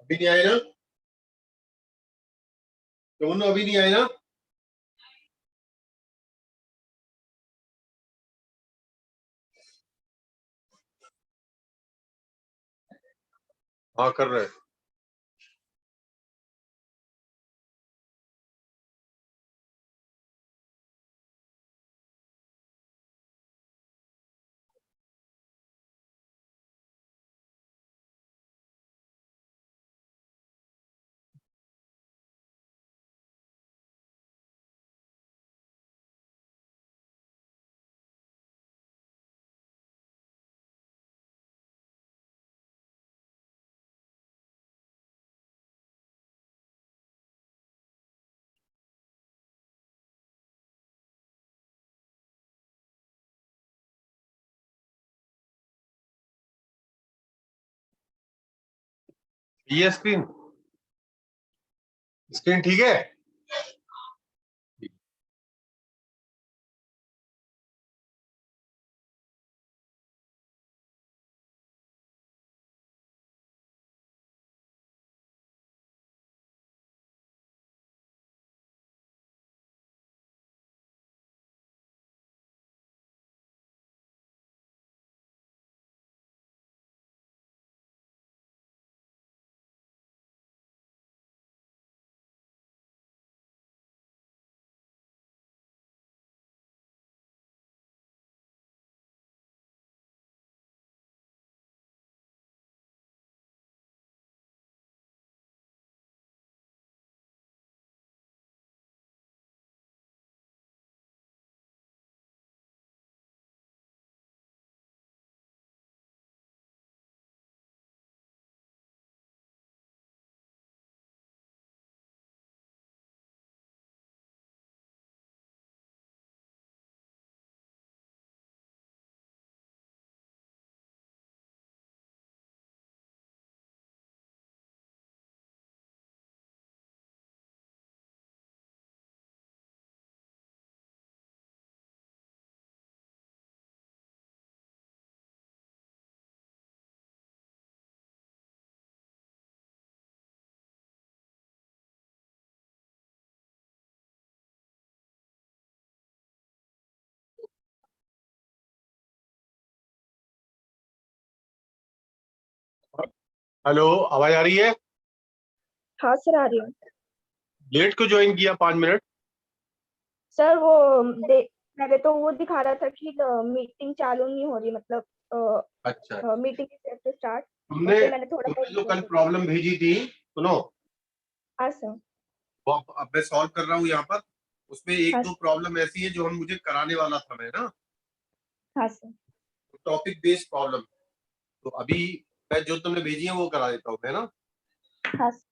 अभी नहीं आए ना? दोनों अभी नहीं आए ना? हाँ कर रहे हैं। ये स्क्रीन स्क्रीन ठीक है। हेलो, आवाज आ रही है? हाँ सर, आ रही हूँ। लेट को ज्वाइन किया 5 मिनट। सर वो पहले तो वो दिखा रहा था कि मीटिंग चालू नहीं हो रही, मतलब अच्छा, मीटिंग से स्टार्ट। और तुमने फिर मैंने थोड़ा तुमने जो कल बहुत। प्रॉब्लम भेजी थी, सुनो, हाँ सर। वो अब मैं सॉल्व कर रहा हूँ यहाँ पर। उसमें एक हाँ दो सर। प्रॉब्लम ऐसी है जो हम मुझे कराने वाला था मैं ना, हाँ सर। Topic based problem. तो अभी मैं जो तुमने भेजी है वो करा देता हूँ मैं ना। हाँ सर।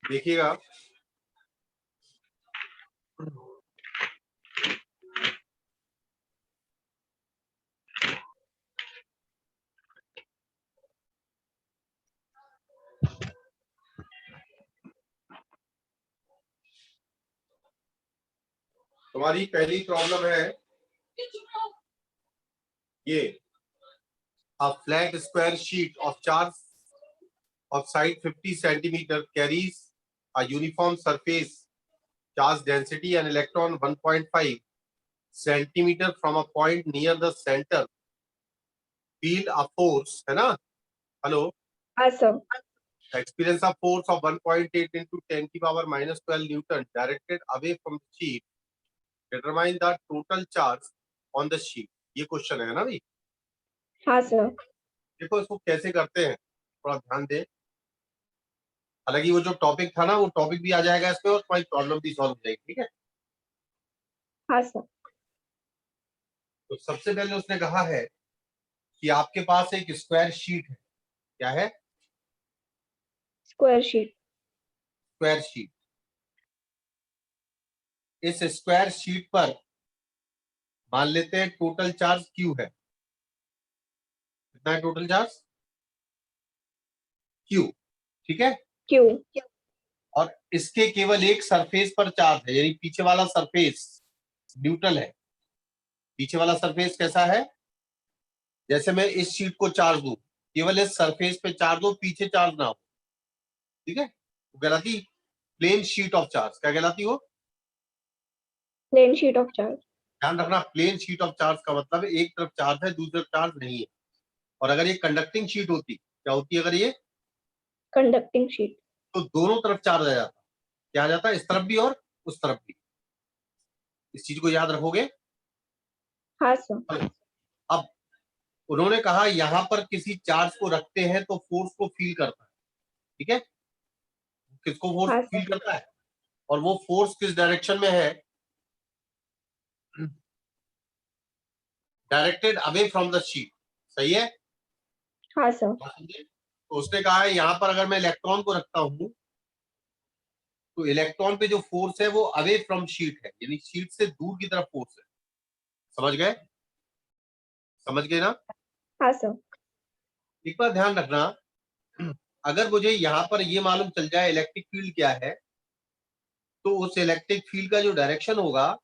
देखिएगा। तुम्हारी पहली प्रॉब्लम है ये, a flat square sheet of charge of side 50 centimeter carries a uniform surface charge density and electron 1.5 centimeter from a point near the center. Feel a force, है ना? हेलो। हाँ sir. Experience a force of 1.8 into 10 की power minus 12 Newton directed away from the sheet. Determine the total charge on the sheet. ये question है ना भाई? हाँ सर। देखो इसको कैसे करते हैं, थोड़ा ध्यान दे। हालांकि वो जो टॉपिक था ना, वो टॉपिक भी आ जाएगा इसमें और तुम्हारी प्रॉब्लम भी सॉल्व हो जाएगी, ठीक है? हाँ सर। तो सबसे पहले उसने कहा है कि आपके पास एक स्क्वायर शीट है। क्या है? Square sheet. Square sheet. इस स्क्वायर शीट पर मान लेते हैं टोटल चार्ज क्यू है। कितना है टोटल चार्ज? क्यू। ठीक है। क्यू। और इसके केवल एक सरफेस पर चार्ज है, यानी पीछे वाला सरफेस न्यूट्रल है। पीछे वाला सरफेस कैसा है? जैसे मैं इस शीट को चार्ज दूं, केवल इस सरफेस पे चार्ज दो, पीछे चार्ज ना हो, ठीक है, तो कहलाती प्लेन शीट ऑफ चार्ज। क्या कहलाती वो? Plane sheet of charge. ध्यान रखना, प्लेन शीट ऑफ चार्ज का मतलब है एक तरफ चार्ज है, दूसरी तरफ चार्ज नहीं है। और अगर ये कंडक्टिंग शीट होती, क्या होती है अगर ये, कंडक्टिंग शीट। तो दोनों तरफ चार्ज आ जाता। क्या आ जाता है? इस तरफ भी और उस तरफ भी। इस चीज को याद रखोगे। हाँ सर। अब उन्होंने कहा यहां पर किसी चार्ज को रखते हैं तो फोर्स को फील करता है, ठीक है, किसको फोर्स हाँ फील सर। करता है, और वो फोर्स किस डायरेक्शन में है? Directed away from the sheet. सही है? हाँ सर। तो उसने कहा है यहां पर अगर मैं इलेक्ट्रॉन को रखता हूं तो इलेक्ट्रॉन पे जो फोर्स है वो अवे फ्रॉम शीट है, यानी शीट से दूर की तरफ फोर्स है। समझ गए? समझ गए ना? हाँ सर। एक बार ध्यान रखना, अगर मुझे यहां पर ये मालूम चल जाए इलेक्ट्रिक फील्ड क्या है, तो उस इलेक्ट्रिक फील्ड का जो डायरेक्शन होगा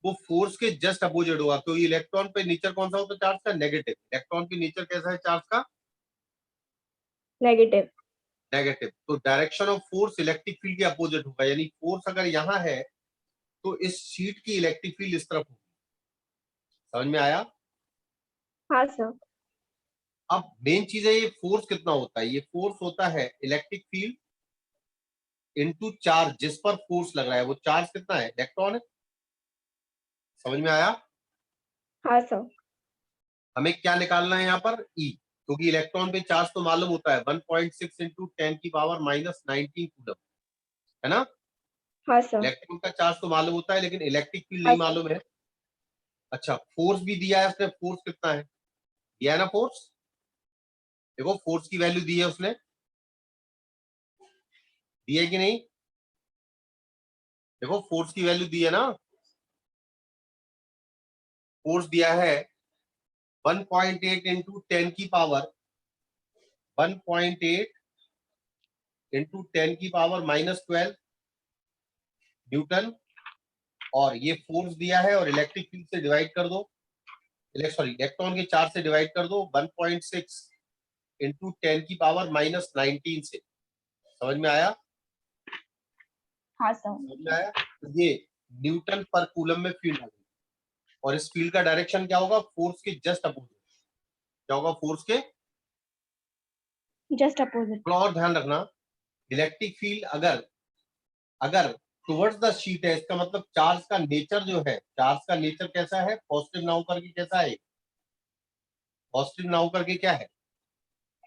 वो फोर्स के जस्ट अपोजिट होगा, क्योंकि इलेक्ट्रॉन पे नेचर कौन सा होता है चार्ज का? नेगेटिव। इलेक्ट्रॉन की नेचर कैसा है चार्ज का? नेगेटिव। नेगेटिव। तो direction of force electric field के अपोजिट होगा, यानी फोर्स अगर यहाँ है तो इस शीट की इलेक्ट्रिक फील्ड इस तरफ होगी। समझ में आया? हाँ सर। अब मेन चीज है ये फोर्स कितना होता है। ये फोर्स होता है इलेक्ट्रिक फील्ड इनटू चार्ज, जिस पर फोर्स लग रहा है वो चार्ज कितना है? इलेक्ट्रॉन है। समझ में आया? हाँ सर। हमें क्या निकालना है यहाँ पर? ई, क्योंकि इलेक्ट्रॉन पे चार्ज तो मालूम होता है 1.6 इंटू 10⁻⁻⁹ कूलम, है ना? हाँ सर। इलेक्ट्रॉन का चार्ज तो मालूम होता है, लेकिन इलेक्ट्रिक फील्ड हाँ नहीं सर। मालूम है। अच्छा, फोर्स भी दिया है उसने, फोर्स कितना है दिया है ना? फोर्स देखो, फोर्स की वैल्यू दी है उसने, दी है कि नहीं? देखो फोर्स की वैल्यू दी है ना, फोर्स दिया है 1.8 इंटू 1.8 इंटू 10⁻⁻12 न्यूटन। और ये फोर्स दिया है, और इलेक्ट्रिक फील्ड से डिवाइड कर दो, सॉरी इलेक्ट्रॉन के चार्ज से डिवाइड कर दो 1.6 इंटू 10⁻⁻19 से। समझ में आया? हाँ सर। समझ में आया? तो ये न्यूटन पर कूलम में फील्ड आ गई, और इस फील्ड का डायरेक्शन क्या होगा? फोर्स के जस्ट अपोजिट। क्या होगा? फोर्स के जस्ट अपोजिट। थोड़ा और ध्यान रखना, इलेक्ट्रिक फील्ड अगर अगर टुवर्ड्स द शीट है, इसका मतलब चार्ज का नेचर जो है, चार्ज का नेचर कैसा है? पॉजिटिव ना होकर के कैसा है? पॉजिटिव ना होकर के क्या है?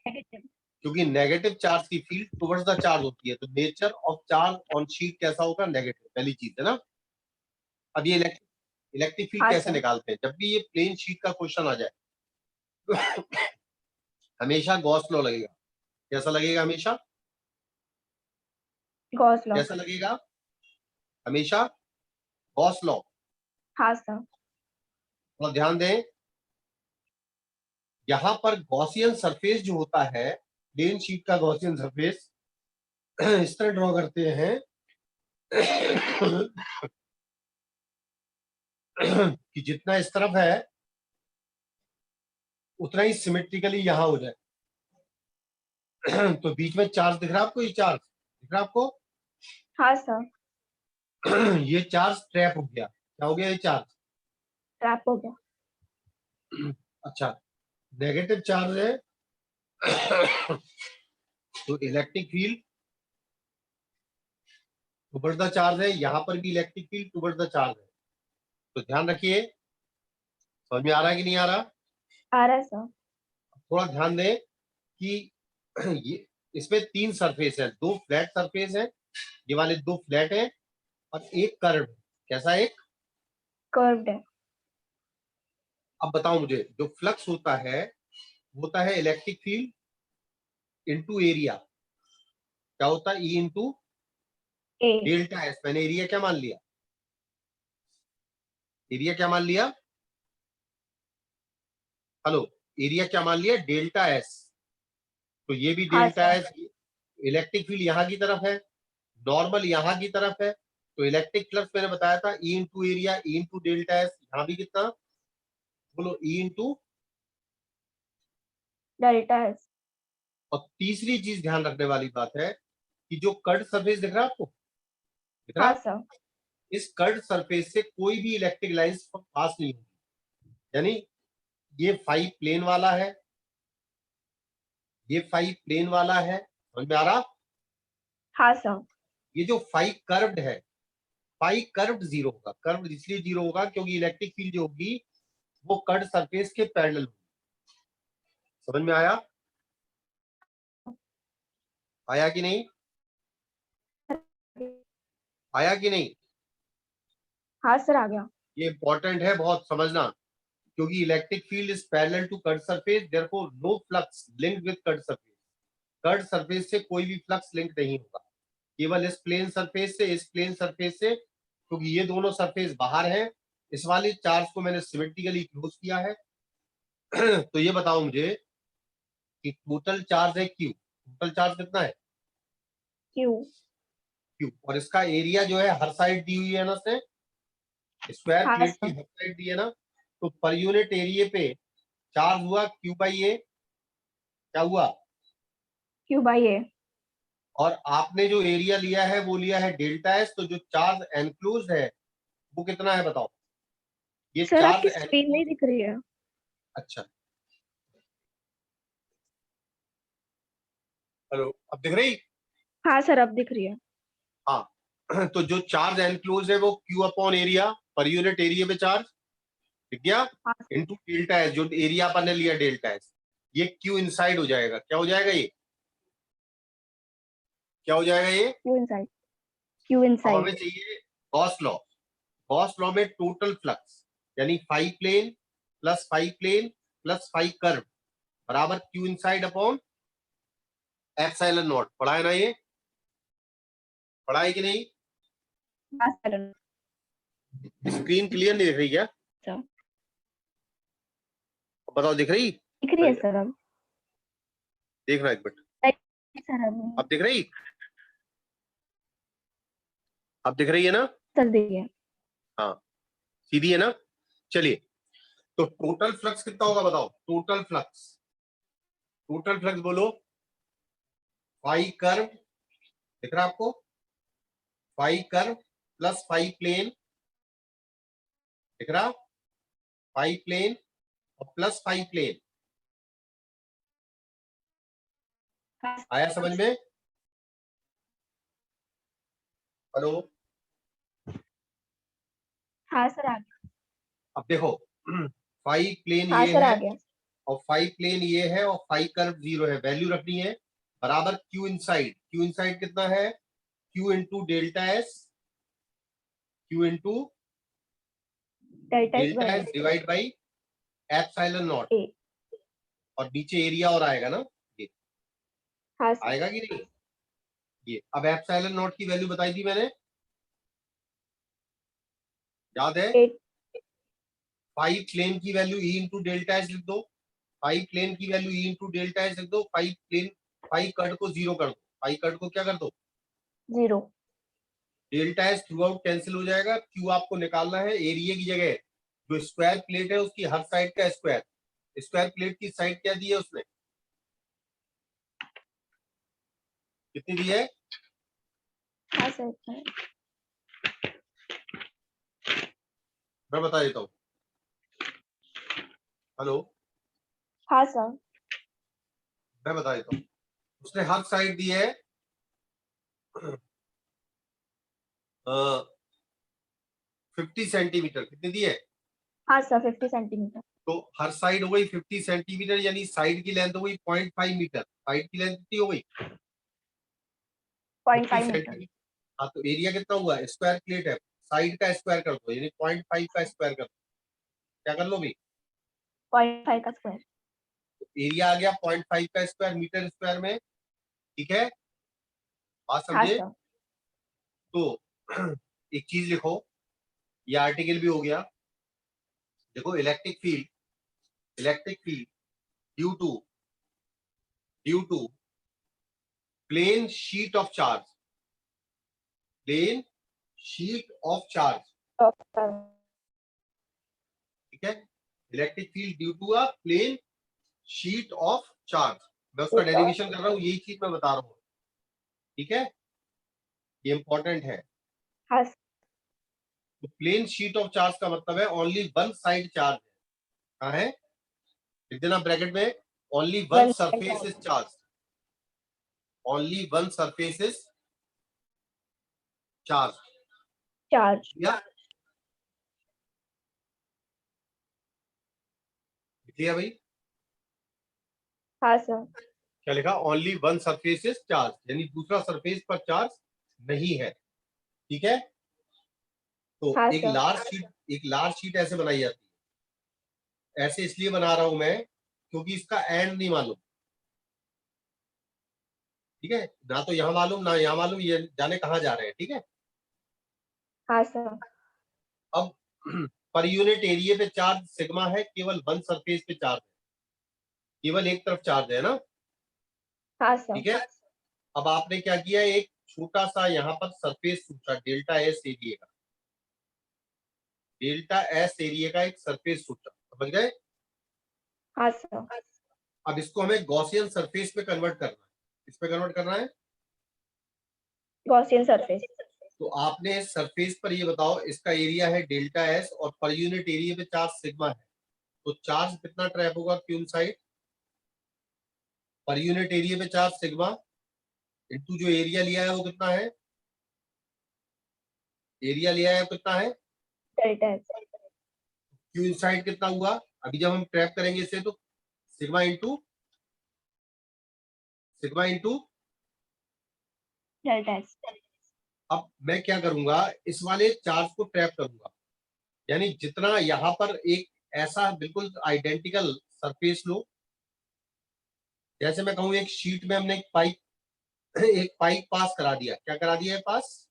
नेगेटिव। क्योंकि नेगेटिव चार्ज की फील्ड टुवर्ड्स द चार्ज होती है, तो nature of charge on sheet कैसा होगा? नेगेटिव। पहली चीज है ना। अब ये इलेक्ट्रिक फील्ड हाँ कैसे सर। निकालते हैं? जब भी ये प्लेन शीट का क्वेश्चन आ जाए हमेशा गॉस लॉ लगेगा। कैसा लगेगा? हमेशा गॉस लॉ। कैसा लगेगा? हमेशा गॉस लॉ। हाँ सर। थोड़ा ध्यान दें, यहां पर गॉसियन सरफेस जो होता है, प्लेन शीट का गॉसियन सरफेस इस तरह ड्रॉ करते हैं कि जितना इस तरफ है उतना ही सिमेट्रिकली यहां हो जाए। तो बीच में चार्ज दिख रहा है आपको? ये चार्ज दिख रहा है आपको? हाँ सर। ये चार्ज ट्रैप हो गया। क्या हो गया? ये चार्ज ट्रैप हो गया। अच्छा, नेगेटिव चार्ज है तो electric field towards the charge है, यहां पर भी electric field towards the charge है। तो ध्यान रखिए, समझ में आ रहा है कि नहीं आ रहा? आ रहा है सर। थोड़ा ध्यान दें कि ये इसमें तीन सरफेस है, दो फ्लैट सरफेस है, ये वाले दो फ्लैट है, और एक कर्व। कैसा? एक कर्व्ड है। अब बताओ मुझे, जो फ्लक्स होता है वो होता है इलेक्ट्रिक फील्ड इनटू एरिया। क्या होता है? E into A. Delta S. मैंने एरिया क्या मान लिया? एरिया क्या मान लिया? हेलो, एरिया क्या मान लिया? Delta S. तो ये भी हाँ delta sir. S. Electric field यहाँ की तरफ है, नॉर्मल यहाँ की तरफ है, तो इलेक्ट्रिक फ्लक्स मैंने बताया था E into area, E into delta S. यहाँ भी कितना? बोलो, ई इंटू डेल्टा एस। और तीसरी चीज ध्यान रखने वाली बात है कि जो कर्ड सरफेस दिख रहा है आपको, दिख रहा हाँ है? सर। इस कर्ड सरफेस से कोई भी इलेक्ट्रिक लाइंस पास नहीं होगी। यानी ये 5 प्लेन वाला है, ये 5 प्लेन वाला है, समझ में आ रहा? हाँ सर। ये जो 5 कर्व्ड है, 5 कर्व्ड जीरो होगा। कर्व्ड इसलिए जीरो होगा क्योंकि इलेक्ट्रिक फील्ड जो होगी वो कर्ड सरफेस के पैरेलल होगी। समझ में आया? आया कि नहीं? आया कि नहीं? हाँ सर, आ गया। ये इंपॉर्टेंट है बहुत समझना, क्योंकि electric field is parallel to curved surface, therefore no flux linked with curved surface. Curved surface से कोई भी फ्लक्स लिंक नहीं होगा, केवल इस प्लेन सरफेस से, इस प्लेन सरफेस से, क्योंकि ये दोनों सरफेस बाहर हैं। इस वाले चार्ज को मैंने सिमेट्रिकली क्लोज किया है। तो ये बताओ मुझे कि टोटल चार्ज है क्यू, टोटल चार्ज कितना है? क्यू। क्यू, और इसका एरिया जो है हर साइड दी हुई है ना, से स्क्वायर हाँ प्लेट की सर। हर साइड दी है ना, तो पर यूनिट एरिया पे चार्ज हुआ क्यू बाई ए। क्या हुआ? क्यू बाई ए। और आपने जो एरिया लिया है वो लिया है डेल्टा एस, तो जो चार्ज एनक्लोज है वो कितना है बताओ? ये सर चार्ज आपकी स्क्रीन नहीं दिख रही है। अच्छा, हेलो, अब दिख रही? हाँ सर, अब दिख रही है। हाँ। तो जो चार्ज एनक्लोज है वो क्यू अपॉन एरिया, पर यूनिट एरिया पे चार्ज, ठीक गया, हाँ। इनटू डेल्टा एस, जो एरिया अपन ने लिया डेल्टा एस, ये क्यू इनसाइड हो जाएगा। क्या हो जाएगा ये? क्या हो जाएगा ये? Q inside. क्यू अब हमें इनसाइड। चाहिए गॉस लॉ। गॉस लॉ में टोटल फ्लक्स, यानी 5 plane plus 5 plane plus 5 curve बराबर Q inside upon epsilon naught. पढ़ा है ना ये? पढ़ा है कि नहीं? हाँ सर। स्क्रीन क्लियर नहीं दिख रही क्या? सर बताओ, दिख रही? दिख रही है सर अब। देखना एक मिनट। सर अब अब दिख रही? अब दिख रही है ना? सर देखिए। हाँ, सीधी है ना? चलिए, तो टोटल फ्लक्स कितना होगा बताओ? टोटल फ्लक्स, टोटल फ्लक्स बोलो। 5 कर्व दिख रहा है आपको? 5 कर्व प्लस 5 प्लेन दिख रहा? 5 प्लेन और प्लस 5 प्लेन। हाँ आया समझ में? हेलो, हाँ सर, आ गया। अब देखो, 5 प्लेन हाँ ये सर, है आ गया। और 5 प्लेन ये है और 5 कर्व जीरो है। वैल्यू रखनी है बराबर क्यू इनसाइड। क्यू इनसाइड कितना है? Q into delta S, Q into delta S delta by S divide by epsilon naught. A. और नीचे एरिया और आएगा ना, ये हाँ सर। आएगा कि नहीं? ये अब एप्सिलॉन नॉट की वैल्यू बताई थी मैंने, याद है? 8। 5 प्लेन की value E into delta S लिख दो। 5 प्लेन की value E into delta S लिख दो। 5 प्लेन, 5 कट को जीरो कर दो। 5 कट को क्या कर दो? 0। Delta S through out cancel हो जाएगा। क्यू आपको निकालना है एरिया की जगह। जो स्क्वायर प्लेट है उसकी हर साइड का स्क्वायर। स्क्वायर प्लेट की साइड क्या दी है उसने? कितनी दी है? हाँ सर। मैं बता देता हूँ। हेलो, हाँ सर। मैं बता देता हूँ। उसने हर साइड दी है 50 सेंटीमीटर। कितनी दी है? हाँ सर, 50 सेंटीमीटर। तो हर साइड हो गई 50 सेंटीमीटर, यानी साइड की लेंथ हो गई 0.5 मीटर। साइड की लेंथ कितनी हो गई? 50 0.5 मीटर। सेंटीमीटर। हाँ, तो एरिया कितना हुआ? स्क्वायर प्लेट है, साइड का स्क्वायर कर दो, यानी 0.5 का स्क्वायर कर दो। क्या कर लो भी? 0.5 का स्क्वायर। तो एरिया आ गया 0.5 का स्क्वायर मीटर स्क्वायर में। ठीक है, बात हाँ समझे? सर। तो एक चीज लिखो, ये आर्टिकल भी हो गया। देखो, electric field due to plane sheet of charge, plane sheet of charge. तो सर ठीक है, electric field due to a plane sheet of charge, मैं उसका ठीक है। डेरिवेशन कर रहा हूँ, यही चीज मैं बता रहा हूँ, ठीक है, ये इंपॉर्टेंट है। हाँ तो प्लेन शीट ऑफ चार्ज का मतलब है ओनली वन साइड चार्ज है, कहाँ है, लिख देना ब्रैकेट में, only one one surface is charge, only one surface is charge, charge. या लिखिए भाई, हाँ सर। क्या लिखा, only one surface is charge, यानी दूसरा सरफेस पर चार्ज नहीं है, ठीक है। तो हाँ एक सर। लार्ज शीट, एक लार्ज शीट ऐसे बनाई जाती है, ऐसे इसलिए बना रहा हूं मैं क्योंकि इसका एंड नहीं मालूम, ठीक है, ना तो यहाँ मालूम ना यहाँ मालूम, ये जाने कहाँ जा रहे हैं, ठीक है। हाँ सर। अब पर यूनिट एरिया पे चार्ज सिग्मा है, केवल वन सरफेस पे चार्ज है, केवल एक तरफ चार्ज है ना, हाँ सर। ठीक है। अब आपने क्या किया, एक छोटा सा यहाँ पर सरफेस सूचा डेल्टा एस एरिया का, डेल्टा एस एरिया का एक सरफेस सूचा, समझ गए। हाँ सर। अब इसको हमें गॉसियन सरफेस पे कन्वर्ट करना है, किस पे कन्वर्ट करना है, गॉसियन सरफेस। तो आपने सरफेस पर ये बताओ, इसका एरिया है डेल्टा एस और पर यूनिट एरिया पे चार्ज सिग्मा है, तो चार्ज कितना ट्रैप होगा क्यू साइड, पर यूनिट एरिया पे चार्ज सिग्मा इनटू जो एरिया लिया है वो कितना है, एरिया लिया है कितना है, डेल्टा एस। क्यू इनसाइड कितना हुआ, अभी जब हम ट्रैप करेंगे इसे तो sigma into, sigma into, delta S. अब मैं क्या करूंगा, इस वाले चार्ज को ट्रैप करूंगा, यानी जितना यहाँ पर एक ऐसा बिल्कुल आइडेंटिकल सरफेस लो, जैसे मैं कहूँ एक शीट में हमने एक पाइप पास करा दिया, क्या करा दिया है पास,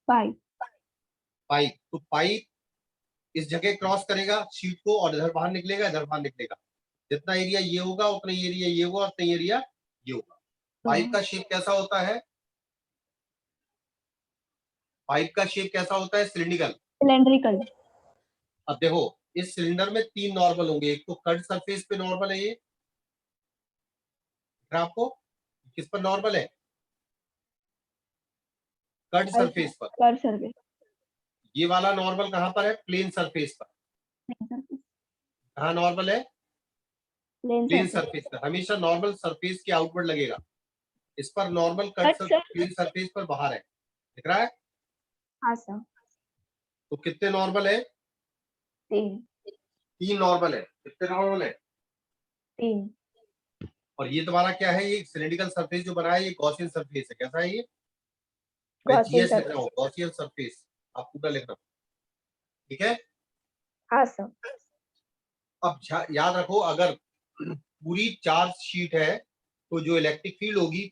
फाइव। पाइप, तो पाइप इस जगह क्रॉस करेगा शीट को और इधर बाहर निकलेगा, इधर बाहर निकलेगा, जितना एरिया ये होगा उतना एरिया ये होगा, उतना एरिया ये होगा। पाइप का शेप कैसा होता है, पाइप का शेप कैसा होता है, सिलिंड्रिकल। सिलेंड्रिकल। अब देखो इस सिलेंडर में तीन नॉर्मल होंगे, एक तो कर्ड सरफेस पे नॉर्मल है, ये आपको किस पर नॉर्मल है, कर्ड सरफेस पर, कर सर्विस। ये वाला नॉर्मल कहां पर है, प्लेन सरफेस पर, कहाँ नॉर्मल है, प्लेन प्लेन सरफेस। सरफेस पर, हमेशा नॉर्मल सरफेस के आउटवर्ड लगेगा, इस पर normal cut cut sir. Plane surface पर बाहर है, दिख रहा है, हाँ सर। तो कितने नॉर्मल है, तीन। तीन नॉर्मल है, कितने नॉर्मल है, तीन। और ये तुम्हारा क्या है, ये सिलिंड्रिकल सरफेस जो बना है ये गॉसियन सरफेस है, कैसा है ये, मैं गॉसियन जीएस लिख रहा सरफेस। हूँ, गॉसियन सरफेस, आप पूरा लिख रहा हूँ, ठीक है। हाँ सर। अब याद रखो, अगर पूरी चार्ज शीट है तो जो इलेक्ट्रिक फील्ड होगी,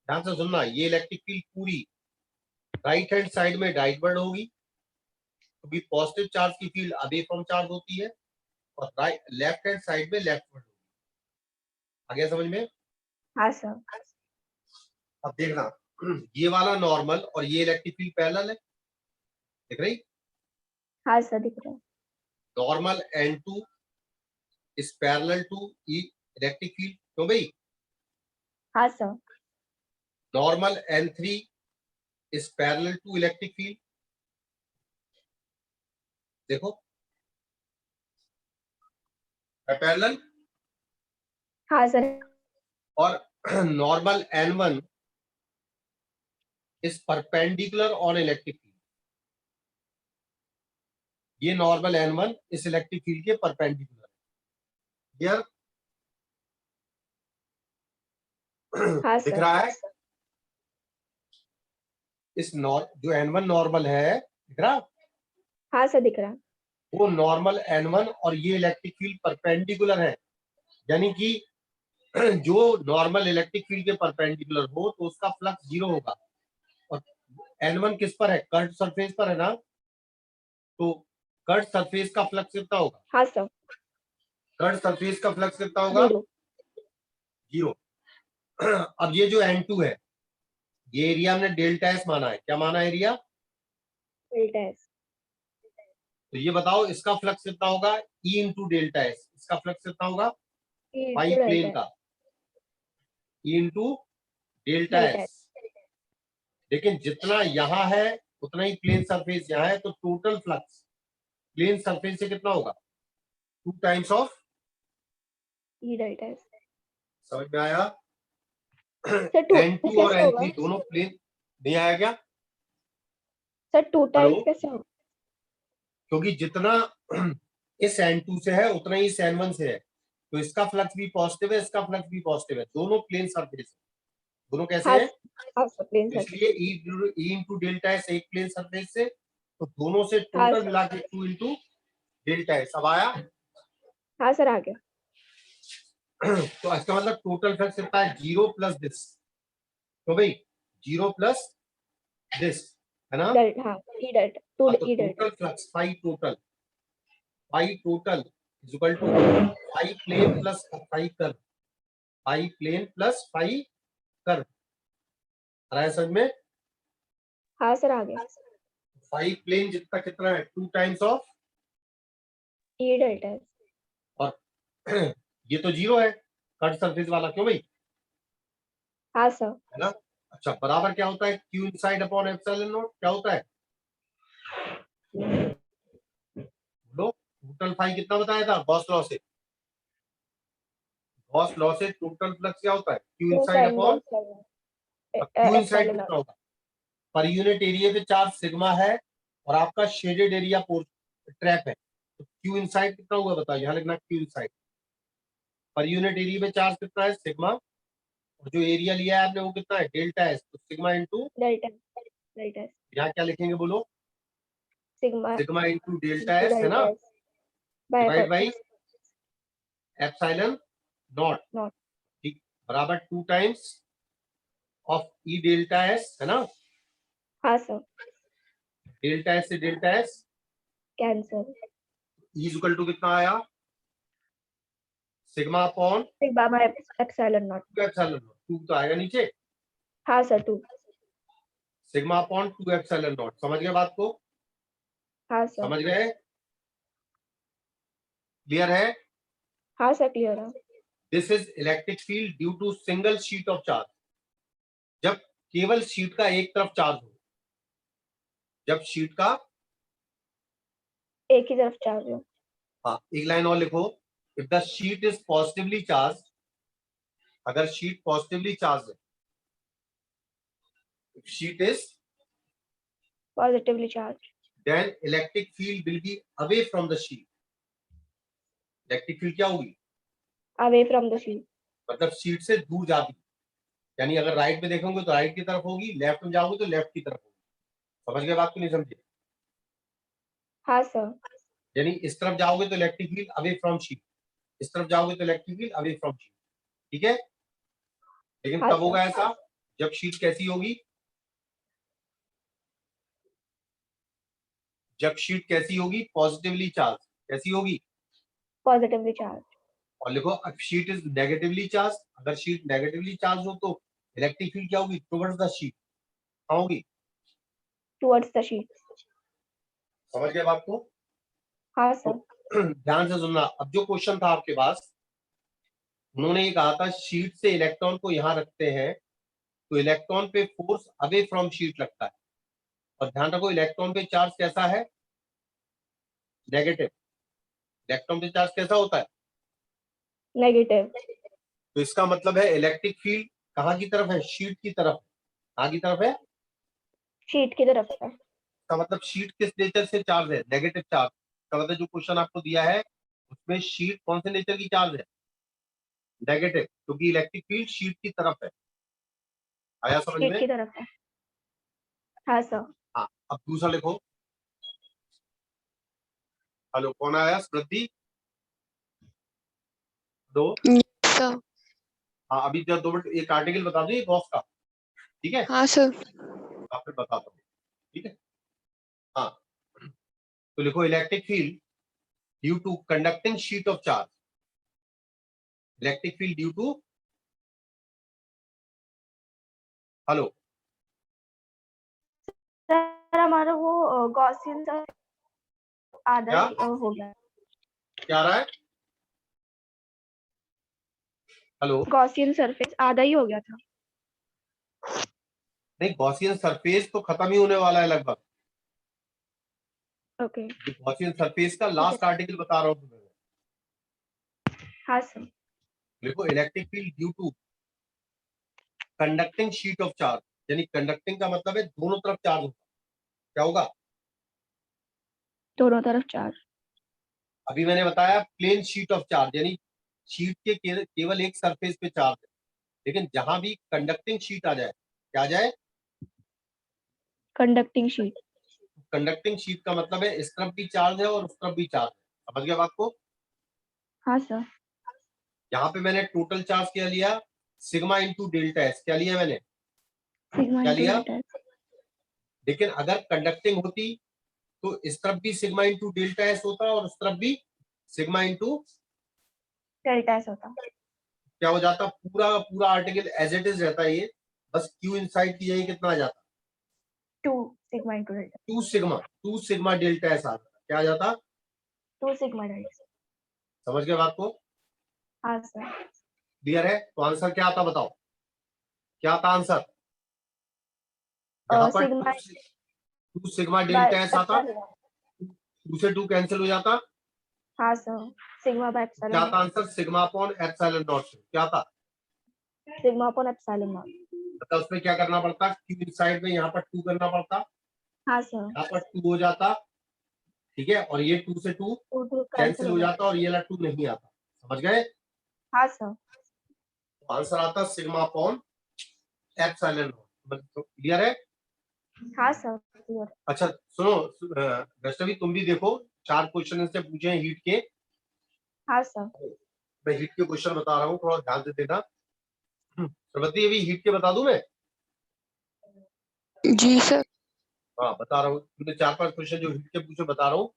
ध्यान से सुनना, ये इलेक्ट्रिक फील्ड पूरी राइट हैंड साइड में डाइवर्ट होगी, क्योंकि पॉजिटिव चार्ज की फील्ड अवे फ्रॉम चार्ज होती है, और राइट लेफ्ट हैंड साइड में लेफ्टवर्ड होगी, आ गया समझ में। हाँ सर। अब देखना, ये वाला नॉर्मल और ये इलेक्ट्रिक फील्ड पैरेलल है, देख रही, हाँ सर दिख रहा है। Normal N2 is parallel to electric field, क्यों भाई, हाँ sir. Normal N3 is parallel to electric field, देखो पैरेलल, हाँ सर। और normal N1 is perpendicular on electric field, ये नॉर्मल N1 इस इलेक्ट्रिक फील्ड के परपेंडिकुलर है, क्लियर, हाँ दिख सर। रहा है, इस जो N1 नॉर्मल है, दिख रहा, हाँ सर दिख रहा है। वो नॉर्मल N1 और ये इलेक्ट्रिक फील्ड परपेंडिकुलर है, यानी कि जो नॉर्मल इलेक्ट्रिक फील्ड के परपेंडिकुलर हो तो उसका फ्लक्स जीरो होगा, और N1 किस पर है, कर्ड सरफेस पर है ना, तो कर्ड सरफेस का फ्लक्स कितना होगा, हाँ सर। कर्ड सरफेस का फ्लक्स कितना होगा, जीरो। जीरो। अब ये जो N2 है, ये एरिया हमने डेल्टा एस माना है, क्या माना एरिया, डेल्टा एस। तो ये बताओ इसका फ्लक्स कितना होगा, ई इंटू डेल्टा एस, इसका फ्लक्स कितना होगा, फाई प्लेन का E into delta delta S. लेकिन जितना यहाँ है उतना ही प्लेन सरफेस यहाँ है, तो टोटल फ्लक्स प्लेन सरफेस से कितना होगा? 2 times of E delta S. समझ में आया? सर टू N2 और कैसे होगा? N3 दोनों प्लेन नहीं आया क्या? सर 2 हेलो, टाइम्स कैसे होगा? क्योंकि जितना इस N2 से है उतना ही इस N1 से है, तो इसका फ्लक्स भी पॉजिटिव है, इसका फ्लक्स भी पॉजिटिव है, दोनों प्लेन सरफेस, दोनों कैसे हाँ हैं? हाँ सर, प्लेन तो सर। इसलिए E इंटू डेल्टा एस एक प्लेन सरफेस से, तो दोनों से हाँ टोटल सर, मिला के 2 इंटू डेल्टा एस। अब आया? हाँ सर, आ गया। तो इसका मतलब टोटल फ्लक्स कितना है? 0 प्लस दिस, तो भाई 0 प्लस दिस है ना? डेल्टा, हाँ, ई डेल्टा, 2 हाँ, तो E delta. Total flux phi total is equal to phi plane plus phi curve, phi plane plus phi curve. आ रहा है समझ में? हाँ सर, आ गया। फाई प्लेन जितना कितना है? 2 times of, E delta S. और ये तो 0 है कट सरफेस वाला, क्यों भाई? हाँ सर। है ना? अच्छा, बराबर क्या होता है? Q inside upon epsilon naught क्या होता है? लो, टोटल फाई कितना बताया था गॉस लॉ से? गॉस लॉ से टोटल फ्लक्स क्या होता है? Q two inside sign upon, Gauss law, Q inside epsilon कितना नॉट। होगा? पर यूनिट एरिया पे चार्ज सिग्मा है और आपका शेडेड एरिया ट्रैप है, तो क्यू इनसाइड कितना होगा बताओ? यहाँ लिखना क्यू इनसाइड। पर यूनिट एरिया पे चार्ज कितना है? सिग्मा, और जो एरिया लिया है आपने वो कितना है? डेल्टा एस, तो sigma into, delta, delta S, यहाँ क्या लिखेंगे बोलो? Sigma sigma into delta into S है ना, delta S by divide by epsilon epsilon naught, naught. ठीक, बराबर 2 times of E delta S है ना। हाँ सर, डेल्टा एस से delta S, cancel. E equal to कितना आया? Sigma upon sigma by epsilon naught. 2 epsilon naught, 2 तो आएगा नीचे, हाँ sir, 2। Sigma upon 2 epsilon not. समझ गए बात को? हाँ सर। समझ गए? क्लियर है? हाँ सर, क्लियर है। This is electric field due to single sheet of charge. जब केवल शीट का एक तरफ चार्ज हो, जब शीट का, एक ही तरफ चार्ज हो। हाँ एक लाइन और लिखो, if the sheet is positively charge, अगर शीट पॉजिटिवली चार्ज है, if sheet is, positively charge. Then electric field will be away from the sheet. Electric field क्या होगी? Away from the sheet. मतलब शीट से दूर जाती, यानी अगर राइट में देखोगे तो राइट की तरफ होगी, लेफ्ट में जाओगे तो लेफ्ट की तरफ होगी। समझ गए बात को? नहीं समझे? हाँ सर। यानी इस तरफ जाओगे तो electric field away from sheet, इस तरफ जाओगे तो electric field away from sheet, ठीक है? लेकिन हाँ कब सर। होगा ऐसा? जब शीट कैसी होगी? जब शीट कैसी होगी? Positively charge. कैसी होगी? Positively charge. और लिखो, अब शीट इज नेगेटिवली चार्ज, अगर शीट नेगेटिवली चार्ज हो तो इलेक्ट्रिक फील्ड क्या होगी? टुवर्ड्स द शीट, क्या होगी? Towards the sheet. समझ गए बात को? हाँ तो सर। ध्यान से सुनना, अब जो क्वेश्चन था आपके पास, उन्होंने ये कहा था शीट से इलेक्ट्रॉन को यहां रखते हैं तो इलेक्ट्रॉन पे फोर्स अवे फ्रॉम शीट लगता है, और ध्यान रखो इलेक्ट्रॉन पे चार्ज कैसा है? नेगेटिव। इलेक्ट्रॉन पे चार्ज कैसा होता है? नेगेटिव। तो इसका मतलब है इलेक्ट्रिक फील्ड कहाँ की तरफ है? शीट की तरफ। कहाँ की तरफ है? शीट की तरफ है। इसका मतलब शीट किस नेचर से चार्ज है? Negative charge. इसका मतलब जो क्वेश्चन आपको दिया है उसमें शीट कौन से नेचर की चार्ज है? नेगेटिव, क्योंकि इलेक्ट्रिक फील्ड शीट की तरफ है। आया समझ शीट में? की तरफ है। हाँ सर। हाँ, अब दूसरा लिखो। हेलो, कौन आया? स्मृति दो। सर। हाँ, अभी जब 2 मिनट एक आर्टिकल बता दो ये गॉस का, ठीक है? हाँ सर। आप फिर बताता हूँ, ठीक है? हाँ, तो लिखो electric field due to conducting sheet of charge. Electric field due to, hello, sir हमारा वो गॉसियन का आधा क्या ही, हो गया। क्या आ रहा है? हेलो, गॉसियन सरफेस आधा ही हो गया था। नहीं गॉसियन सरफेस तो खत्म ही होने वाला है लगभग। ओके। गॉसियन सरफेस का ठीक है। लास्ट आर्टिकल बता रहा हूँ तुम्हें। हाँ सर। देखो, electric field due to conducting sheet of charge, यानी कंडक्टिंग का मतलब है दोनों तरफ चार्ज होगा। क्या होगा? दोनों तरफ चार्ज। अभी मैंने बताया प्लेन शीट ऑफ चार्ज, यानी शीट के केवल एक सरफेस पे चार्ज है, लेकिन जहां भी कंडक्टिंग शीट आ जाए, क्या आ जाए? Conducting sheet. कंडक्टिंग शीट का मतलब है इस तरफ भी चार्ज है और उस तरफ भी चार्ज है। समझ गया बात को? हाँ सर। यहाँ पे मैंने टोटल चार्ज क्या लिया? Sigma into delta S. क्या लिया मैंने? सिग्मा क्या इंटू लिया? Delta S. लेकिन अगर कंडक्टिंग होती तो इस तरफ भी सिग्मा इंटू डेल्टा एस होता और उस तरफ भी सिग्मा इंटू डेल्टा एस होता। क्या हो जाता? पूरा का पूरा आर्टिकल एज इट इज रहता है ये, बस क्यू इनसाइड की जगह कितना आ जाता? 2 sigma into delta. 2 sigma delta S आ जाता। क्या आ जाता? 2 सिग्मा डेल्टा। समझ गए बात को? हाँ सर। क्लियर है? तो आंसर क्या आता बताओ? क्या आता आंसर? यहाँ पर sigma two sigma by delta S आता, एप्सिलॉन। 2 से 2 कैंसिल हो जाता। हाँ सर। सिग्मा बाय क्या एप्सिलॉन आता not. Answer? Sigma upon epsilon naught. क्या था? Sigma upon epsilon not. मतलब उसमें क्या करना पड़ता? क्यू इनसाइड में यहाँ पर 2 करना पड़ता, हाँ सर। यहाँ पर 2 हो जाता। ठीक है, और ये 2 से 2 2 2 कैंसिल कैंसिल हो हो जाता। जाता और ये वाला 2 नहीं आता। समझ गए? हाँ सर। तो आंसर आता सिग्मा अपॉन एप्सिलॉन नॉट। मतलब क्लियर है? हाँ सर क्लियर। अच्छा सुनो, वैष्णवी तुम भी देखो, 4 क्वेश्चन से पूछे हैं हीट के। हाँ सर। मैं हीट के क्वेश्चन बता रहा हूँ, थोड़ा ध्यान से देना। प्रगति, अभी हीट के बता दूं मैं? जी सर। हाँ बता रहा हूँ, तुमने 4-5 क्वेश्चन जो हीट के पूछे बता रहा हूँ।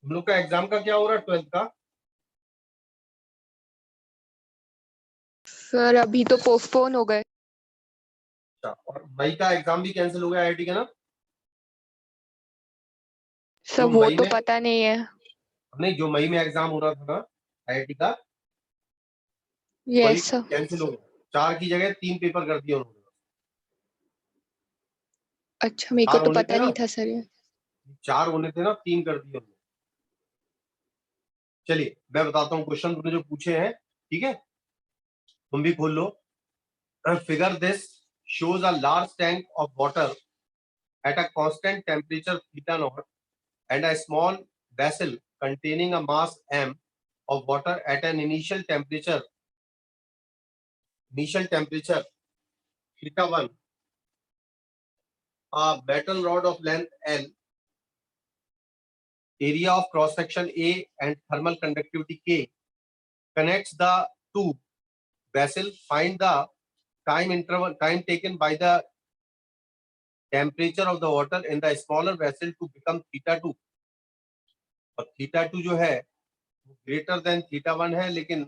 हम लोग का एग्जाम का क्या हो रहा है 12th का? सर अभी तो पोस्टपोन हो गए। अच्छा, और मई का एग्जाम भी कैंसिल हो गया आईआईटी का ना? सर जो वो मई तो में, पता नहीं है। नहीं जो मई में एग्जाम हो रहा था ना आईआईटी का, वही यस सर। कैंसिल हो गया। 4 की जगह 3 पेपर कर दिया उन्होंने। अच्छा मेरे को 4 तो होने थे पता ना, नहीं था सर ये। 4 होने थे ना, 3 कर दिए उन्होंने। चलिए मैं बताता हूँ क्वेश्चन तुमने जो पूछे हैं, ठीक है? तुम भी खोल लो। Figure this shows a large tank of water at a constant temperature theta naught and a small vessel containing a mass m of water at an initial temperature theta 1. A metal rod of length L, area of cross section A and thermal conductivity K connects the two vessel. Find the time taken by the temperature of the water in the smaller vessel to become theta 2. और theta 2 जो है greater than theta 1 है, लेकिन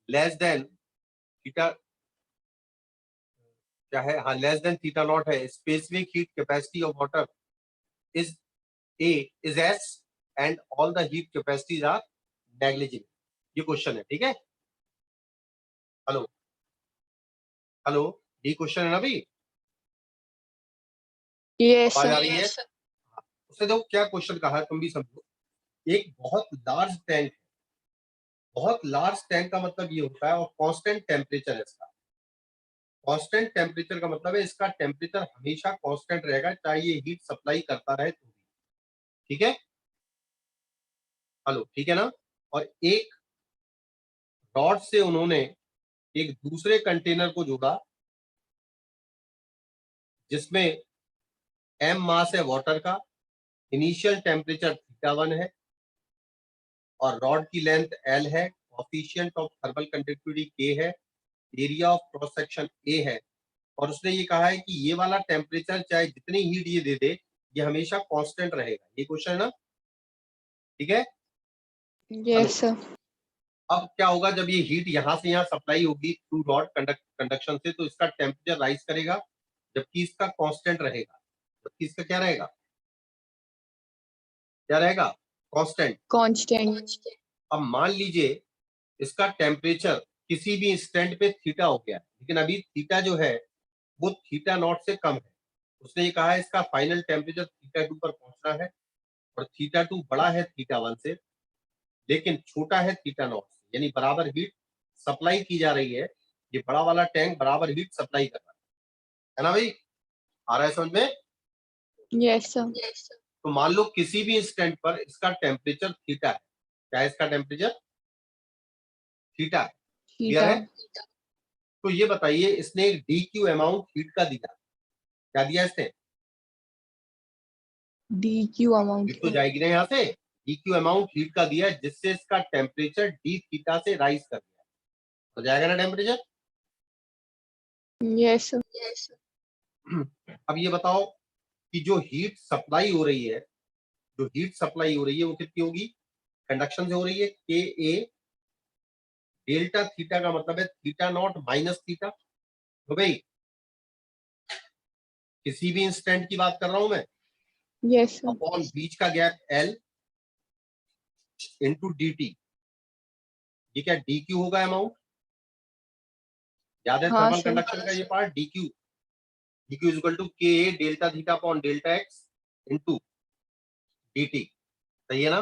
less than theta क्या है? हाँ, less than theta naught है। Specific heat capacity of water is a is S and all the heat capacities are negligible. ये क्वेश्चन है, ठीक है? हेलो हेलो, ये क्वेश्चन है ना भाई? यस आवाज आ सर। रही है? उससे देखो क्या क्वेश्चन कहा है, तुम भी समझो। एक बहुत लार्ज टैंक, बहुत लार्ज टैंक का मतलब ये होता है, और कांस्टेंट टेम्परेचर है इसका। कांस्टेंट टेम्परेचर का मतलब है इसका टेम्परेचर हमेशा कांस्टेंट रहेगा, चाहे ये हीट सप्लाई करता रहे तो भी। ठीक है? हेलो, ठीक है ना? और एक रॉड से उन्होंने एक दूसरे कंटेनर को जोड़ा जिसमें m मास है वाटर का, इनिशियल टेम्परेचर थीटा 1 है, और रॉड की लेंथ l है, coefficient of thermal conductivity k है, area of cross section a है, और उसने ये कहा है कि ये वाला टेम्परेचर चाहे जितनी हीट ये दे दे, ये हमेशा कांस्टेंट रहेगा। ये क्वेश्चन है ना? ठीक है? Hello, yes sir. अब क्या होगा जब ये हीट यहाँ से यहाँ सप्लाई होगी थ्रू रॉड कंडक्शन से, तो इसका टेम्परेचर राइज करेगा, जबकि इसका कांस्टेंट रहेगा। जबकि इसका क्या रहेगा, क्या रहेगा, कांस्टेंट। कांस्टेंट। अब मान लीजिए इसका टेम्परेचर किसी भी इंस्टेंट पे थीटा हो गया, लेकिन अभी थीटा जो है वो थीटा नॉट से कम है। उसने ये कहा है इसका फाइनल टेम्परेचर थीटा 2 पर पहुंचना है, और थीटा 2 बड़ा है थीटा 1 से, लेकिन छोटा है थीटा नॉट से, यानी बराबर हीट सप्लाई की जा रही है। ये बड़ा वाला टैंक बराबर हीट सप्लाई कर रहा है ना भाई, आ रहा है समझ में। Yes sir. तो मान लो किसी भी इंस्टेंट पर इसका टेम्परेचर थीटा है, क्या है इसका टेम्परेचर, थीटा है, क्लियर थीटा। है। तो ये बताइए इसने एक डी क्यू अमाउंट हीट का दिया, क्या दिया इसने, डी क्यू अमाउंट। हीट तो जाएगी ना यहाँ से, डी क्यू अमाउंट हीट का दिया है जिससे इसका टेम्परेचर डी थीटा से राइज कर दिया, हो जाएगा ना टेम्परेचर। Yes sir. अब ये बताओ कि जो हीट सप्लाई हो रही है, जो हीट सप्लाई हो रही है वो कितनी होगी, कंडक्शन से हो रही है, के ए डेल्टा थीटा का मतलब है थीटा नॉट माइनस थीटा। तो भाई किसी भी इंस्टेंट की बात कर रहा हूं मैं, यस सर। अपॉन बीच का gap L into D T, ये क्या डी क्यू होगा अमाउंट, याद है हाँ थर्मल सर। कंडक्शन का ये part, D Q, D Q is equal to K A delta theta upon delta x into D T, सही है ना,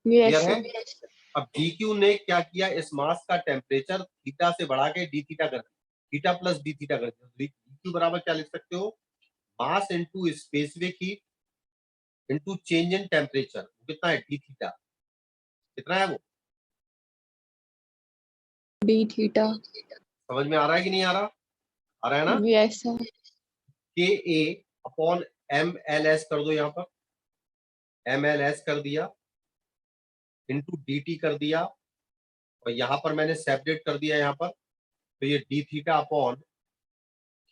यस क्लियर है। सर। अब डी क्यू ने क्या किया, इस मास का टेम्परेचर थीटा से बढ़ा के डी थीटा कर दिया, थीटा प्लस डी थीटा कर दिया। डी क्यू बराबर क्या लिख सकते हो, mass into specific heat into change in temperature, कितना है डी थीटा, कितना है वो, डी थीटा। समझ में आ रहा है कि नहीं आ रहा, आ रहा है ना। Yes sir. के ए अपॉन एम एल एस कर दो, यहाँ पर एम एल एस कर दिया इंटू डी टी कर दिया, और यहाँ पर मैंने सेपरेट कर दिया यहाँ पर, तो ये D theta upon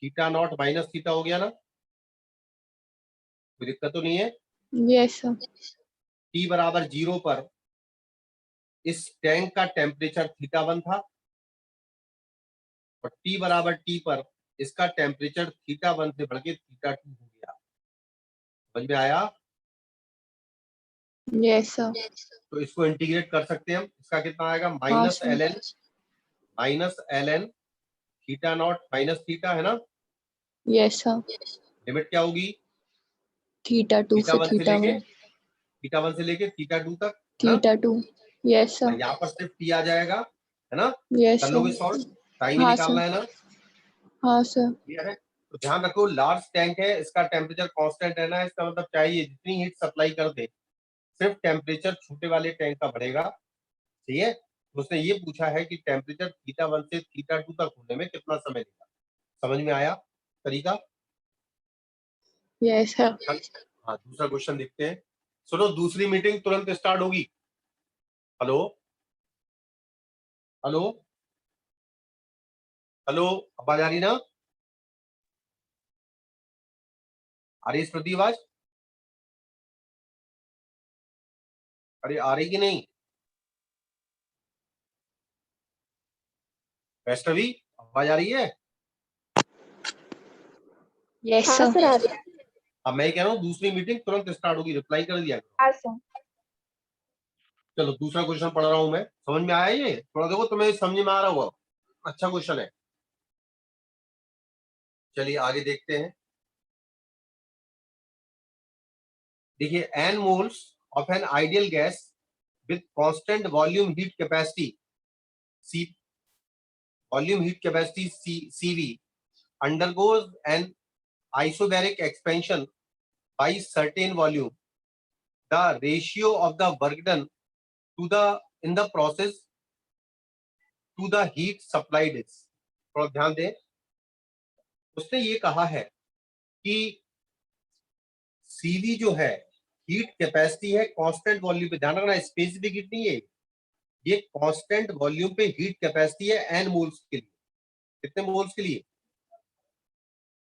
theta naught minus theta हो गया ना, कोई दिक्कत तो नहीं है। Yes sir. टी बराबर 0 पर इस टैंक का टेम्परेचर थीटा 1 था, और टी बराबर टी पर इसका टेम्परेचर थीटा 1 से बढ़ के थीटा 2 हो गया, समझ में आया। Yes sir. तो इसको इंटीग्रेट कर सकते हैं हम, इसका कितना आएगा, हाँ minus L N theta naught minus theta है ना, यस सर। लिमिट क्या होगी, थीटा 2 थीटा से 1 से थीटा लेके 1। थीटा 1 से लेके थीटा 2 तक, है ना। थीटा 2। यस और सर। यहाँ पर सिर्फ टी आ जाएगा, है ना, यस कर लोगे सर। सॉल्व, टाइम ही हाँ निकालना सर। है ना, हाँ सर। क्लियर है। तो ध्यान रखो लार्ज टैंक है, इसका टेम्परेचर कांस्टेंट रहना है, इसका मतलब चाहिए जितनी हीट सप्लाई कर दे, सिर्फ टेम्परेचर छोटे वाले टैंक का बढ़ेगा, सही है। तो उसने ये पूछा है कि टेम्परेचर थीटा 1 से थीटा 2 तक होने में कितना समय लेगा, समझ में आया तरीका। Yes sir. हाँ दूसरा क्वेश्चन देखते हैं, सुनो दूसरी मीटिंग तुरंत स्टार्ट होगी। हेलो हेलो हेलो, आवाज आ रही ना, आ रही स्मृति आवाज, अरे आ रही कि नहीं, वैष्णवी आवाज आ रही है। यस हाँ सर। सर आ रही है। अब मैं कह रहा हूँ दूसरी मीटिंग तुरंत स्टार्ट होगी, रिप्लाई कर दिया करो। हाँ सर। चलो दूसरा क्वेश्चन पढ़ रहा हूं मैं, समझ में आया, ये थोड़ा देखो तुम्हें समझ में आ रहा होगा, अच्छा क्वेश्चन है। चलिए आगे देखते हैं, देखिए n moles of an ideal gas with constant volume heat capacity C, volume heat capacity CV undergoes an isobaric expansion by certain volume, the ratio of the work done to the in the process to the heat supplied is, थोड़ा ध्यान दें, उसने ये कहा है कि CV जो है हीट कैपेसिटी है कांस्टेंट वॉल्यूम पे, ध्यान रखना स्पेसिफिक हीट नहीं है, ये कांस्टेंट वॉल्यूम पे हीट कैपेसिटी है n मोल्स के लिए, कितने मोल्स के लिए,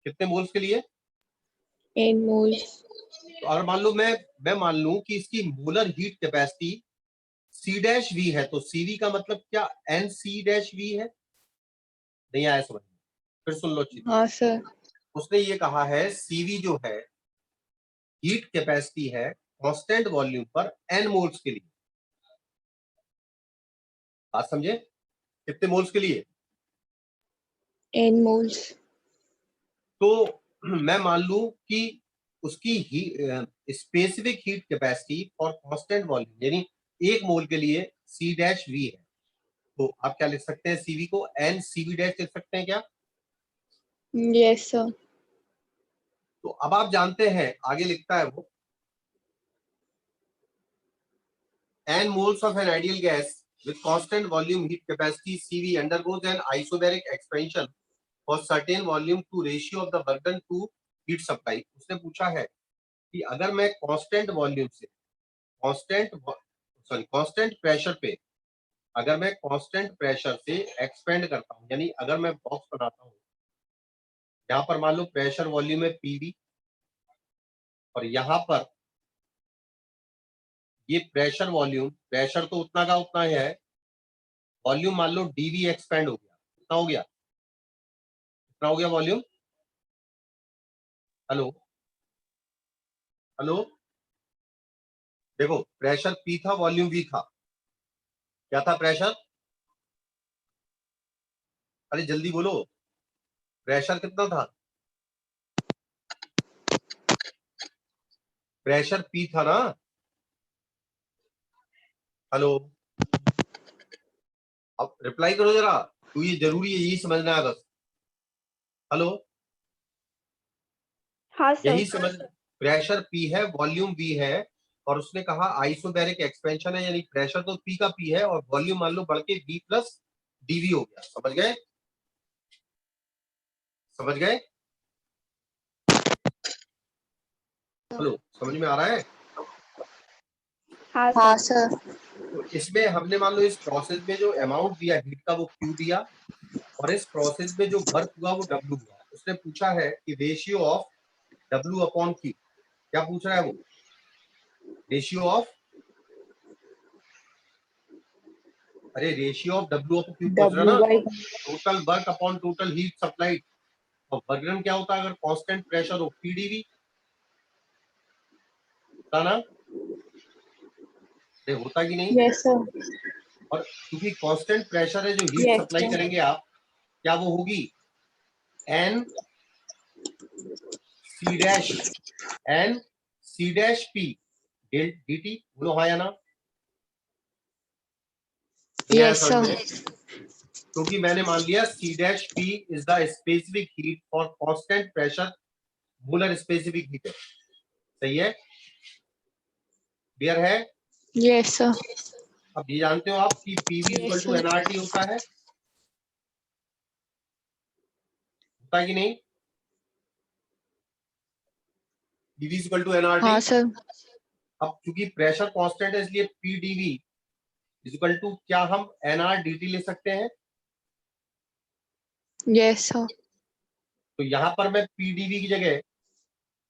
कितने मोल्स के लिए, n मोल्स। तो अगर मान लो मैं मान लूं कि इसकी molar heat capacity C' V है, तो CV का मतलब क्या NC' V है, नहीं आया समझ में, फिर सुन लो अच्छी, हाँ सर। उसने ये कहा है सीवी जो है हीट कैपेसिटी है कांस्टेंट वॉल्यूम पर एन मोल्स के लिए। बात समझे? कितने मोल्स के लिए? N moles. तो मैं मान लूं कि उसकी specific heat capacity for constant volume यानी एक मोल के लिए सी डैश वी है, तो आप क्या लिख सकते हैं? सीवी को एन सीवी डैश लिख सकते हैं क्या? Yes, sir. तो अब आप जानते हैं, आगे लिखता है वो, n moles of an ideal gas with constant volume heat capacity CV undergoes an isobaric expansion for certain volume to ratio of the burden to heat supply। उसने पूछा है कि अगर मैं कांस्टेंट वॉल्यूम से कांस्टेंट प्रेशर पे, अगर मैं कांस्टेंट प्रेशर से एक्सपेंड करता हूं, यानी अगर मैं बॉक्स बनाता हूं, यहां पर मान लो प्रेशर वॉल्यूम है पीवी और यहां पर ये प्रेशर वॉल्यूम, प्रेशर तो उतना का उतना ही है, वॉल्यूम मान लो डीवी एक्सपेंड हो गया, कितना हो गया? कितना हो गया वॉल्यूम? हेलो हेलो, देखो प्रेशर पी था, वॉल्यूम वी था। क्या था प्रेशर? अरे जल्दी बोलो, प्रेशर कितना था? प्रेशर पी था ना? हेलो, अब रिप्लाई करो जरा, तो ये जरूरी है, यही समझना है बस। हेलो, हाँ सर। यही समझ, प्रेशर पी है, वॉल्यूम वी है, और उसने कहा आइसोबैरिक एक्सपेंशन है, यानी प्रेशर तो पी का पी है और वॉल्यूम मान लो बढ़ के वी प्लस डीवी हो गया। समझ गए? समझ गए? हेलो, समझ में आ रहा है? हाँ हाँ, सर। sir. तो इसमें हमने मान लो इस प्रोसेस में जो अमाउंट दिया हीट का वो क्यू दिया, और इस प्रोसेस में जो वर्क हुआ वो डब्ल्यू हुआ। उसने पूछा है कि ratio of W upon Q, क्या पूछ रहा है वो? रेशियो ऑफ, अरे ratio of W upon Q पूछ रहा W ना, by total work upon total heat supplied. और वर्क क्या होता है अगर कांस्टेंट प्रेशर हो? पीडीवी होता ना, ये होता कि नहीं? Yes, sir. और क्योंकि कांस्टेंट प्रेशर है जो हीट Yes, सप्लाई sir. करेंगे आप, क्या वो होगी? N C dash, n C dash P del D. बोलो हाँ या ना? नहीं आया Yes, समझ sir. में? क्योंकि मैंने मान लिया C dash P is the specific heat for constant pressure, molar specific heat है। सही है? क्लियर है? Yes, sir. अब ये जानते हो आप कि PV Yes, equal to sir. NRT होता है, होता है कि नहीं? PV equal to NRT. हाँ, sir. अब क्योंकि प्रेशर कांस्टेंट है इसलिए पीडीवी इक्वल टू, क्या हम एनआरडीटी ले सकते हैं? Yes, sir. तो यहां पर मैं पीडीवी की जगह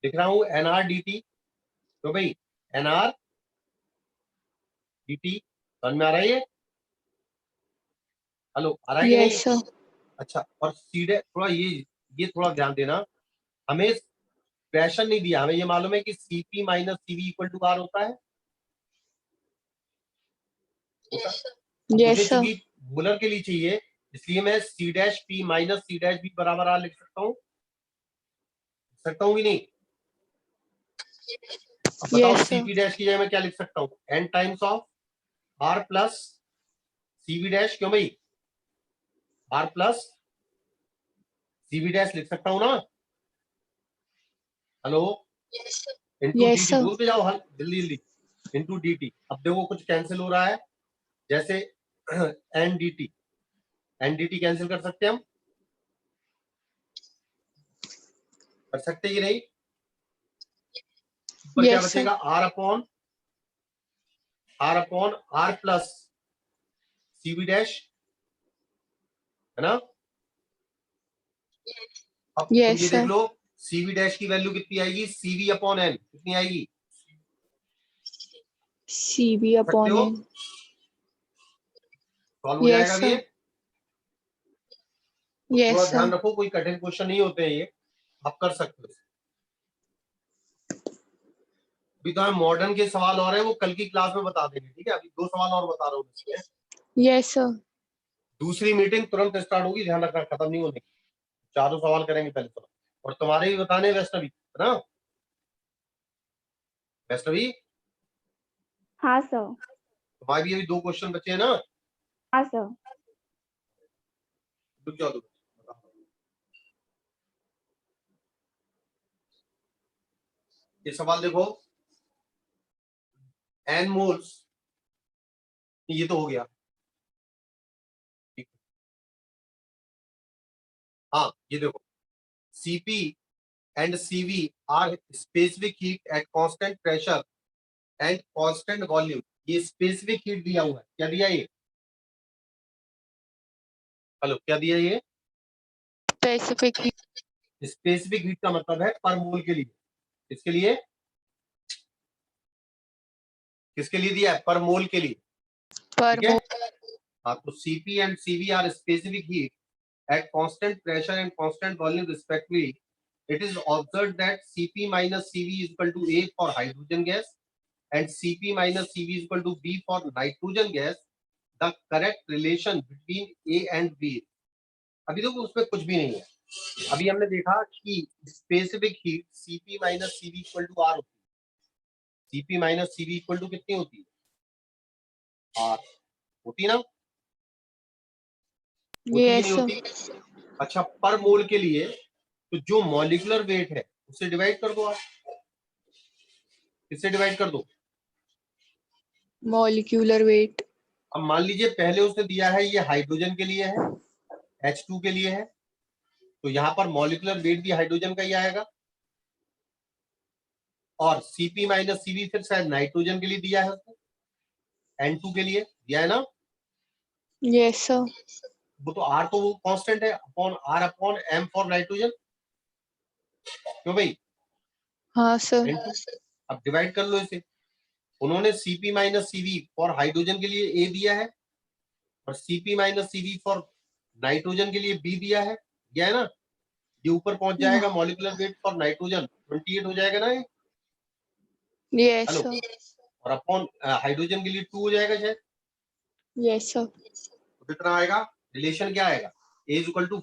लिख रहा हूं एनआरडीटी। तो भाई एनआरडीटी समझ में आ रहा है ये? हेलो, आ रहा है कि नहीं? Yes, sir. अच्छा, और सीधे थोड़ा ये थोड़ा ध्यान देना, हमें प्रेशर नहीं दिया, हमें ये मालूम है कि CP minus CV equal to R होता है। अब मुझे Yes, sir. चूंकि मोलर के लिए चाहिए, इसलिए मैं C dash P minus C dash B बराबर आर लिख सकता हूँ, कि नहीं? अब बताओ Yes, sir. सीपी डैश की जगह मैं क्या लिख सकता हूँ? N times of R plus CV dash, क्यों भाई? आर प्लस सीवी डैश लिख सकता हूँ ना? Hello, into Yes, D sir. बोलते जाओ, हल जल्दी जल्दी, इंटू डी। अब देखो कुछ कैंसिल हो रहा है, जैसे एनडीटी कैंसिल कर सकते हैं हम? कर सकते कि नहीं? ऊपर क्या Yes, sir. बचेगा? R upon R plus CV dash, है ना? अब तुम Yes, ये देख sir. लो, सीवी डैश की वैल्यू कितनी आएगी? सीवी अपॉन एन कितनी आएगी? CB सकते upon हो? N. सॉल्व हो Yes, जाएगा अब ये। sir. तो थोड़ा Yes, ध्यान sir. रखो, कोई कठिन क्वेश्चन नहीं होते हैं ये। आप कर सकते हो। अभी तो मॉडर्न के सवाल और है, वो कल की क्लास में बता देंगे, ठीक है। अभी 2 सवाल और बता रहा हूँ इसमें। Yes, sir. दूसरी मीटिंग तुरंत स्टार्ट होगी, ध्यान रखना, खत्म नहीं होने की। 4 सवाल करेंगे पहले तो, और तुम्हारे भी बताने वैष्णवी, है ना वैष्णवी? हाँ सर। तुम्हारे भी अभी 2 क्वेश्चन बचे हैं ना? हाँ सर। रुक जाओ, रुक जाओ। ये सवाल देखो, n मोल्स, ये तो हो गया, ठीक। हाँ ये देखो, Cp and Cv are specific heat at constant pressure and constant volume। ये स्पेसिफिक हीट दिया हुआ है, क्या दिया ये? हेलो, क्या दिया ये? Specific heat स्पेसिफिक हीट का मतलब है पर मोल के लिए। किसके लिए? किसके लिए दिया है? पर मोल के लिए, per ठीक है। mole. हाँ, तो Cp and Cv are specific heat at constant pressure and constant volume respectively। It is observed that Cp minus Cv is equal to A for hydrogen gas and Cp minus Cv is equal to B for nitrogen gas। The correct relation between A and B। अभी देखो उसमें कुछ भी नहीं है। अभी हमने देखा कि specific heat Cp minus Cv equal to R होती है। Cp minus Cv equal to कितनी होती है? R होती है ना? होती कि Yes, नहीं sir. होती? अच्छा, पर मोल के लिए तो जो मॉलिक्यूलर वेट है उससे डिवाइड कर दो आप। किससे डिवाइड कर दो? Molecular weight. अब मान लीजिए पहले उसने दिया है, ये हाइड्रोजन के लिए है, H2 के लिए है, तो यहाँ पर मॉलिक्यूलर वेट भी हाइड्रोजन का ही आएगा। और Cp माइनस Cv फिर शायद नाइट्रोजन के लिए दिया है उसने, N2 के लिए दिया है ना? Yes, sir. वो तो R तो वो कांस्टेंट है, upon R upon M for nitrogen, क्यों भाई? हाँ sir. N2। अब डिवाइड कर लो इसे। उन्होंने Cp minus Cv for hydrogen के लिए A दिया है और Cp minus Cv for nitrogen के लिए B दिया है, दिया है ना? ये ऊपर पहुंच जाएगा, मॉलिक्यूलर वेट फॉर नाइट्रोजन 28 हो जाएगा ना ये? Yes, hello, sir. और अपॉन हाइड्रोजन के लिए 2 हो जाएगा शायद। Yes, sir. तो कितना आएगा? रिलेशन क्या आएगा? A is equal to